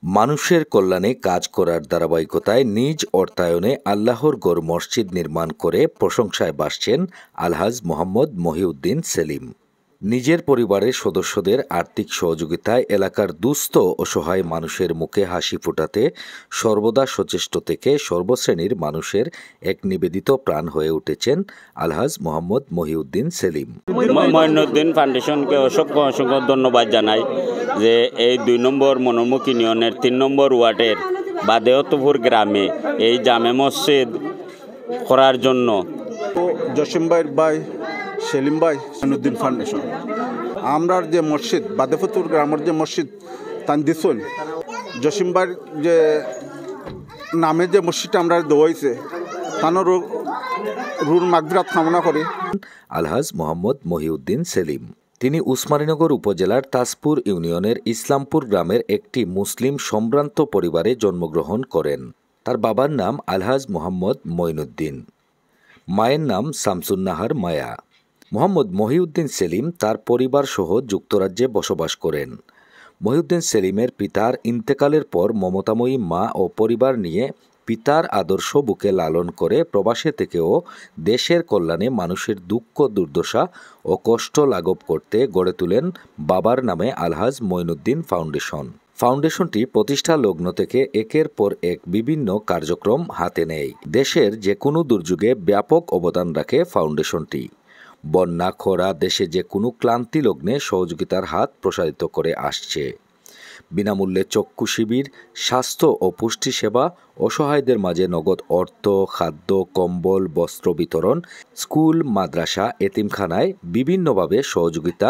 মানুষের কল্যাণে কাজ করার ধারাবাহিকতায় নিজ অর্থায়নে আল্লাহর গড় মসজিদ নির্মাণ করে প্রশংসায় ভাসছেন আলহাজ মোহাম্মদ মহিউদ্দিন সেলিম। নিজের পরিবারের সদস্যদের আর্থিক সহযোগিতায় এলাকার দুস্থ অসহায় মানুষের মুখে হাসি ফোটাতে সর্বদা সচেষ্ট থেকে সর্বশ্রেণীর মানুষের এক নিবেদিত প্রাণ হয়ে উঠেছেন আলহাজ মোহাম্মদ মহিউদ্দিন সেলিম। মঈনুদ্দিন ফাউন্ডেশনকে অসংখ্য অসংখ্য ধন্যবাদ জানাই যে এই ২ নম্বর মনোমুখী ইউনিয়নের ৩ নম্বর ওয়ার্ডের বাদেহতপুর গ্রামে এই জামে মসজিদ করার জন্য জসিম ভাই সেলিম ভাই মঈনুদ্দিন ফাউন্ডেশন আমরা যে মসজিদ বাদেহতপুর গ্রামের যে মসজিদ তান দিছল জসিম ভাই যে নামে যে মসজিদটা আমরা দেওয়াইছে তানোর রুর মাগফিরাত কামনা করি। আলহাজ মোহাম্মদ মহিউদ্দিন সেলিম তিনি উসমানীনগর উপজেলার তাজপুর ইউনিয়নের ইসলামপুর গ্রামের একটি মুসলিম সম্ভ্রান্ত পরিবারে জন্মগ্রহণ করেন। তার বাবার নাম আলহাজ মোহাম্মদ মঈনুদ্দিন, মায়ের নাম শামসুন্নাহার মায়া। মোহাম্মদ মহিউদ্দিন সেলিম তার পরিবার সহ যুক্তরাজ্যে বসবাস করেন। মহিউদ্দিন সেলিমের পিতার ইন্তেকালের পর মমতাময়ী মা ও পরিবার নিয়ে পিতার আদর্শ বুকে লালন করে প্রবাসে থেকেও দেশের কল্যাণে মানুষের দুঃখ দুর্দশা ও কষ্ট লাঘব করতে গড়ে তোলেন বাবার নামে আলহাজ মঈনুদ্দিন ফাউন্ডেশন। ফাউন্ডেশনটি প্রতিষ্ঠা লগ্ন থেকে একের পর এক বিভিন্ন কার্যক্রম হাতে নেয়। দেশের যে কোনো দুর্যোগে ব্যাপক অবদান রাখে ফাউন্ডেশনটি। বন্যা, খরা, দেশে যে কোনো ক্লান্তি লগ্নে সহযোগিতার হাত প্রসারিত করে আসছে। বিনামূল্যে চক্ষু শিবির, স্বাস্থ্য ও পুষ্টি সেবা, অসহায়দের মাঝে নগদ অর্থ, খাদ্য, কম্বল, বস্ত্র বিতরণ, স্কুল, মাদ্রাসা, এতিমখানায় বিভিন্নভাবে সহযোগিতা,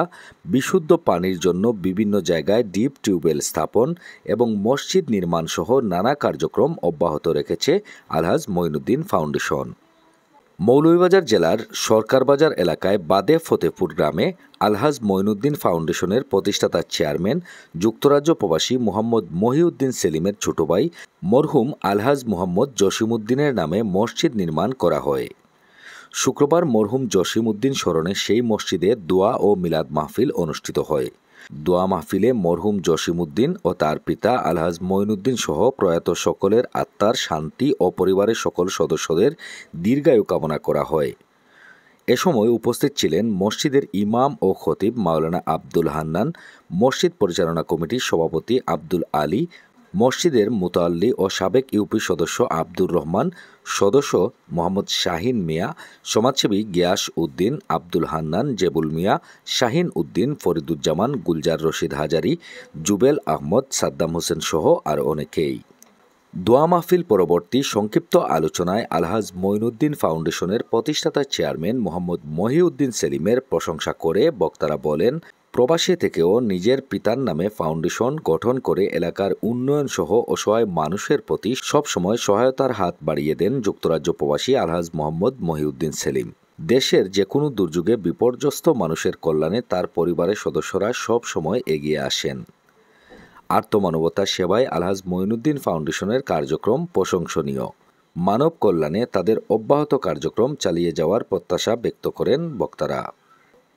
বিশুদ্ধ পানির জন্য বিভিন্ন জায়গায় ডিপ টিউবওয়েল স্থাপন এবং মসজিদ নির্মাণ সহ নানা কার্যক্রম অব্যাহত রেখেছে আলহাজ মঈনুদ্দিন ফাউন্ডেশন। মৌলভীবাজার জেলার সরকারবাজার এলাকায় বাদে ফতেপুর গ্রামে আলহাজ মঈনুদ্দিন ফাউন্ডেশনের প্রতিষ্ঠাতা চেয়ারম্যান যুক্তরাজ্য প্রবাসী মোহাম্মদ মহিউদ্দিন সেলিমের ছোট ভাই মরহুম আলহাজ মোহাম্মদ জসিমউদ্দিনের নামে মসজিদ নির্মাণ করা হয়। শুক্রবার মরহুম জসিমউদ্দিন স্মরণে সেই মসজিদে দোয়া ও মিলাদ মাহফিল অনুষ্ঠিত হয়। দোয়া মাহফিলে মরহুম জসিমউদ্দিন ও তার পিতা আলহাজ মঈনুদ্দিন সহ প্রয়াত সকলের আত্মার শান্তি ও পরিবারের সকল সদস্যদের দীর্ঘায়ু কামনা করা হয়। এ সময় উপস্থিত ছিলেন মসজিদের ইমাম ও খতিব মাওলানা আব্দুল হান্নান, মসজিদ পরিচালনা কমিটির সভাপতি আব্দুল আলী, মসজিদের মুতাল্লি ও সাবেক ইউপি সদস্য আব্দুর রহমান, সদস্য মোহাম্মদ শাহিন মিয়া, সমাজসেবী গিয়াস উদ্দিন, আব্দুল হান্নান, জেবুল মিয়া, শাহিন উদ্দিন, ফরিদুজ্জামান, গুলজার রশিদ হাজারি, জুবেল আহমদ, সাদ্দাম হোসেন সহ আর অনেকেই। দোয়া মাহফিল পরবর্তী সংক্ষিপ্ত আলোচনায় আলহাজ মঈনুদ্দিন ফাউন্ডেশনের প্রতিষ্ঠাতা চেয়ারম্যান মোহাম্মদ মহিউদ্দিন সেলিমের প্রশংসা করে বক্তারা বলেন, প্রবাসী থেকেও নিজের পিতার নামে ফাউন্ডেশন গঠন করে এলাকার উন্নয়ন সহ অসহায় মানুষের প্রতি সবসময় সহায়তার হাত বাড়িয়ে দেন যুক্তরাজ্য প্রবাসী আলহাজ মোহাম্মদ মহিউদ্দিন সেলিম। দেশের যে কোনো দুর্যোগে বিপর্যস্ত মানুষের কল্যাণে তার পরিবারের সদস্যরা সব সময় এগিয়ে আসেন। আর্তমানবতার সেবায় আলহাজ মঈনুদ্দিন ফাউন্ডেশনের কার্যক্রম প্রশংসনীয়। মানব কল্যাণে তাদের অব্যাহত কার্যক্রম চালিয়ে যাওয়ার প্রত্যাশা ব্যক্ত করেন বক্তারা।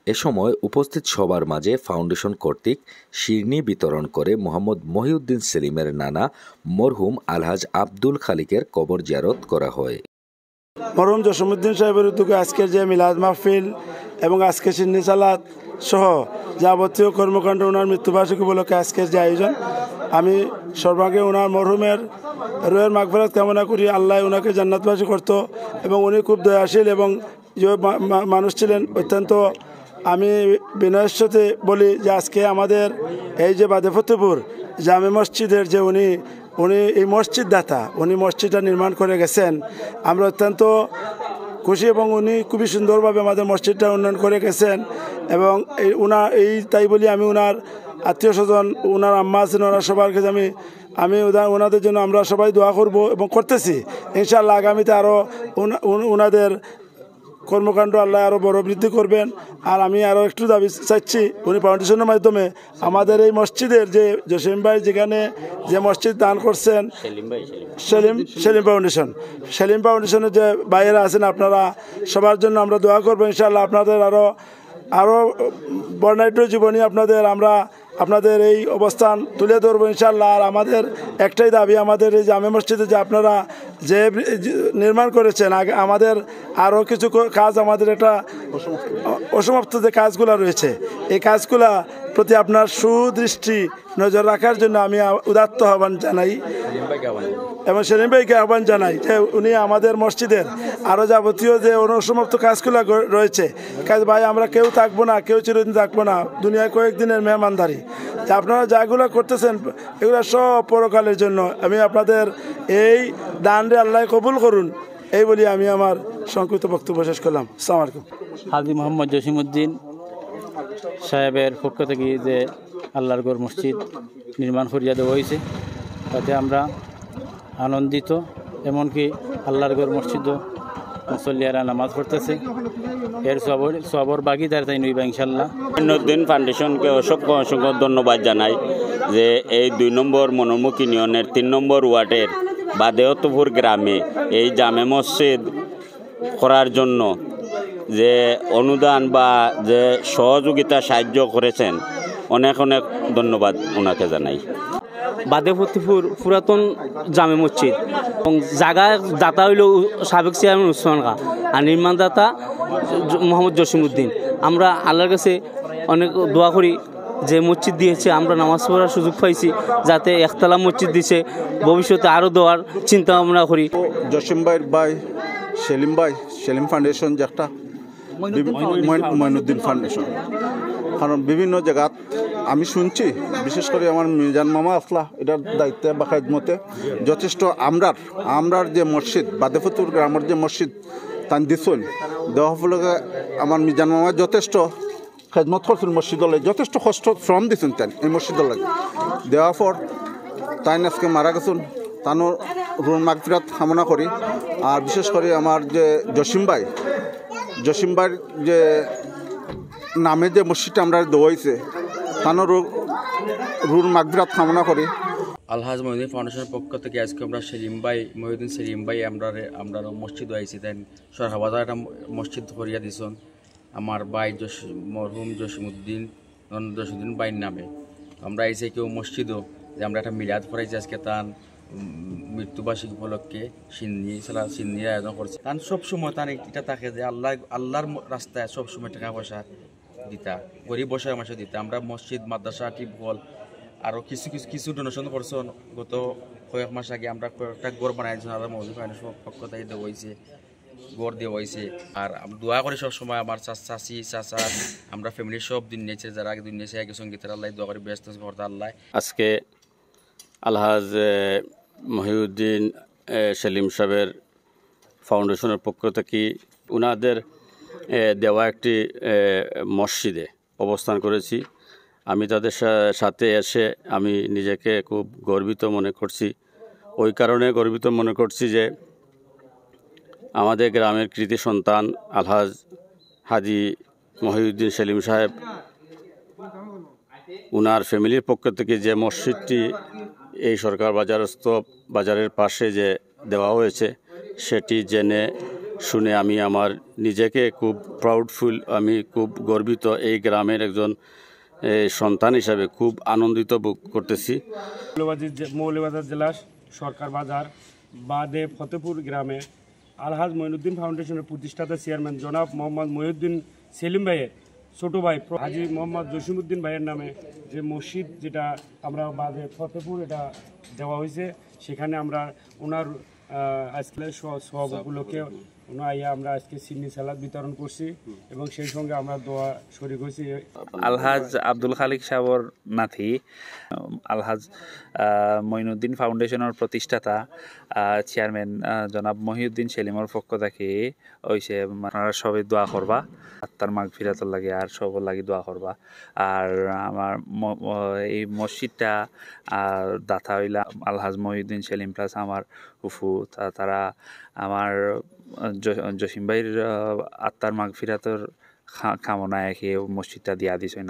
এ সময় উপস্থিত সবার মাঝে ফাউন্ডেশন কর্তৃক শিরনি বিতরণ করে মোহাম্মদ মহিউদ্দিন সেলিমের নানা মরহুম আলহাজ আব্দুল খালিকের কবর জিয়ারত করা হয়। মরহুম জসিমউদ্দিন সাহেবের উদ্যোগে আজকের যে মিলাদ মাহফিল এবং আজকে সিন্নি সালাত সহ যাবতীয় কর্মকাণ্ড ওনার মৃত্যুবার্ষিকী উপলক্ষে আজকের যে আয়োজন, আমি সর্বাঙ্গে ওনার মরহুমের রুহের মাগফিরাত কামনা করি। আল্লাহ ওনাকে জান্নাতবাসী করত এবং উনি খুব দয়াশীল এবং মানুষ ছিলেন অত্যন্ত। আমি বিনয়ের সাথে বলি যে আজকে আমাদের এই যে বাদে ফতেপুর জামে মসজিদের যে উনি এই মসজিদ দাতা, উনি মসজিদটা নির্মাণ করে গেছেন। আমরা অত্যন্ত খুশি এবং উনি খুবই সুন্দরভাবে আমাদের মসজিদটা উন্নয়ন করে গেছেন এবং তাই বলি আমি ওনার আত্মীয় স্বজন, ওনার আম্মা আছেন, ওনার সবার কাছে আমি ওনাদের জন্য আমরা সবাই দোয়া করব এবং করতেছি। ইনশাআল্লাহ আগামীতে আরও ওনাদের কর্মকাণ্ড আল্লাহ আরও বড় বৃদ্ধি করবেন। আর আমি আরও একটু দাবি চাচ্ছি, উনি ফাউন্ডেশনের মাধ্যমে আমাদের এই মসজিদের যে জসিম ভাই যেখানে যে মসজিদ দান করছেন, সেলিম ফাউন্ডেশনের যে ভাইয়েরা আছেন, আপনারা সবার জন্য আমরা দোয়া করবো। ইনশাআল্লাহ আপনাদের আরও বর্ণাঢ্য জীবনী আপনাদের আমরা আপনাদের এই অবস্থান তুলে ধরবো ইনশাআল্লাহ। আর আমাদের একটাই দাবি, আমাদের এই জামে মসজিদে যে আপনারা যে নির্মাণ করেছেন, আমাদের আরও কিছু কাজ, আমাদের একটা অসমাপ্ত যে কাজগুলো রয়েছে, এই কাজগুলা প্রতি আপনার সুদৃষ্টি নজর রাখার জন্য আমি উদাত্ত আহ্বান জানাই এবং সেলিম ভাইকে আহ্বান জানাই যে উনি আমাদের মসজিদের আরও যাবতীয় যে অসমাপ্ত কাজগুলো রয়েছে, কাজ ভাই আমরা কেউ থাকবো না, কেউ চিরদিন থাকবো না, দুনিয়ায় কয়েকদিনের মেহমানদারি, আপনারা যাগুলো করতেছেন এগুলো সব পরকালের জন্য। আমি আপনাদের এই দানরে আল্লাহ কবুল করুন, এই বলি আমি আমার সংক্ষিপ্ত বক্তব্য শেষ করলাম। আসসালামু আলাইকুম। হাজী মোহাম্মদ জসিমউদ্দিন সাহেবের পক্ষ থেকে যে আল্লাহর ঘর মসজিদ নির্মাণ করিয়া দেওয়া হয়েছে, তাতে আমরা আনন্দিত। এমনকি আল্লাহর ঘর মসজিদও মুসল্লিয়ারা নামাজ পড়তেছে, এর সবর বাগিদার তাই নইবা ইনশাল্লাহ। মঈনুদ্দিন ফাউন্ডেশনকে অসংখ্য অসংখ্য ধন্যবাদ জানাই যে এই 2 নম্বর মনোমুখ ইউনিয়নের 3 নম্বর ওয়ার্ডের বাদেহতপুর গ্রামে এই জামে মসজিদ করার জন্য যে অনুদান বা যে সহযোগিতা সাহায্য করেছেন, অনেক অনেক ধন্যবাদ ওনাকে জানাই। বাদেহতপুর পুরাতন জামে মসজিদ এবং জায়গা দাতা হইল সাবেক চেয়ারম্যান উসমান খাঁ আর নির্মাণদাতা মোহাম্মদ জসিমউদ্দিন। আমরা আল্লাহর কাছে অনেক দোয়া করি যে মসজিদ দিয়েছে, আমরা নামাজ পড়ার সুযোগ পাইছি, যাতে একতলা মসজিদ দিছে, ভবিষ্যতে আরও দেওয়ার চিন্তা ভাবনা করি। জসিম ভাই সেলিম ফাউন্ডেশন যে একটা মঈনুদ্দিন ফাউন্ডেশন, কারণ বিভিন্ন জায়গাত আমি শুনছি, বিশেষ করে আমার মিজান মামা আসলা এটার দায়িত্বে বা খেদমতে যথেষ্ট আমরার যে মসজিদ বাদেফতুর গ্রামের যে মসজিদ তান দিছুন দেওয়া ফলকে আমার মিজান মামা যথেষ্ট খেদমত করছেন, মসজিদলে যথেষ্ট কষ্ট শ্রম দিচ্ছেন তেন এই মসজিদলে দেওয়ার পর তাই আজকে মারা গেছেন, তানোর রুন মাগফিরাত কামনা করি। আর বিশেষ করে আমার যে জসিম ভাইয়ের যে নামে যে মসজিদটা আমরা দোয়াইছে, তানোর রুন মাগফিরাত কামনা করি। আলহাজ মহিউদ্দিন ফাউন্ডেশনের পক্ষ থেকে আজকে আমরা মহিউদ্দিন সেলিম ভাই আমরা মসজিদ আইছি, তাই সরহাবাজার একটা মসজিদ করিয়া দিছন আমার ভাই মরহুম জসিমউদ্দিন ভাইয়ের নামে। আমরা আইসে কেউ মসজিদও যে আমরা একটা মিলাদ করাইছি আজকে তার মৃত্যুবার্ষিকী উপলক্ষে সিন্নি আয়োজন করছে। তার সবসময় তার এটা থাকে যে আল্লাহর রাস্তায় সবসময় টাকা পয়সা দিতা, গরিব বসার মাসে দিতা। আমরা মসজিদ মাদ্রাসা টিপল আরও কিছু ডোনেশন করছেন। গত কয়েক মাস আগে আমরা কয়েকটা ঘর বানাইছি, আল্লাহ মহিউদ্দিন ফাউন্ডেশনের পক্ষ থেকে দেওয়া হয়েছে, গড় দেওয়া হয়েছে। আর দোয়া করি সবসময় আমার চাচা আমরা ফ্যামিলির সব দিন নিয়েছে, যারা আগে দিন নিয়েছে একই সঙ্গীতের আল্লাহ দোয়া করি ব্যস্ত করতে আল্লাহ। আজকে আলহাজ মহিউদ্দিন সেলিম সাহেবের ফাউন্ডেশনের পক্ষ থেকে উনাদের দেওয়া একটি মসজিদে অবস্থান করেছি। আমি তাদের সাথে এসে আমি নিজেকে খুব গর্বিত মনে করছি। ওই কারণে গর্বিত মনে করছি যে আমাদের গ্রামের কৃতি সন্তান আলহাজ হাজী মহিউদ্দিন সেলিম সাহেব উনার ফ্যামিলির পক্ষ থেকে যে মসজিদটি এই সরকার বাজারের পাশে যে দেওয়া হয়েছে, সেটি জেনে শুনে আমি আমার নিজেকে খুব প্রাউডফুল, আমি খুব গর্বিত, এই গ্রামের একজন সন্তান হিসাবে খুব আনন্দিত বোধ করতেছি। মৌলভীবাজার জেলার সরকার বাজার বাদে ফতেপুর গ্রামে আলহাজ মঈনুদ্দিন ফাউন্ডেশনের প্রতিষ্ঠাতা চেয়ারম্যান জনাব মোহাম্মদ মহিউদ্দিন সেলিম ভাইয়ের ছোটো ভাই হাজী মোহাম্মদ জসিমউদ্দিন ভাইয়ের নামে যে মসজিদ, যেটা আমরা বাদে ফতেপুর এটা দেওয়া হয়েছে, সেখানে আমরা ওনার আজকে সব উপলক্ষে আমরা আজকে সিন্নি সালাদ বিতরণ করছি এবং সেই সঙ্গে আমরা দোয়া শরীক হয়েছি। আলহাজ আব্দুল খালিক সাহেবর নাতি আলহাজ মঈনুদ্দিন ফাউন্ডেশনের প্রতিষ্ঠাতা চেয়ারম্যান জনাব মহিউদ্দিন সেলিমর পক্ষ থেকে হইছে আপনারা সবাই দোয়া করবা, আত্মার মাগফিরাতর লাগে আর সবর লাগি দোয়া করবা। আর আমার এই মসজিদটা দাতা হইলা আলহাজ মহিউদ্দিন সেলিম প্লাস আমার ফুফু, তারা আমার জসিম ভাইয়ের আত্মার মাগফিরাতর কামনায় মসজিদটা দিয়া দিছে।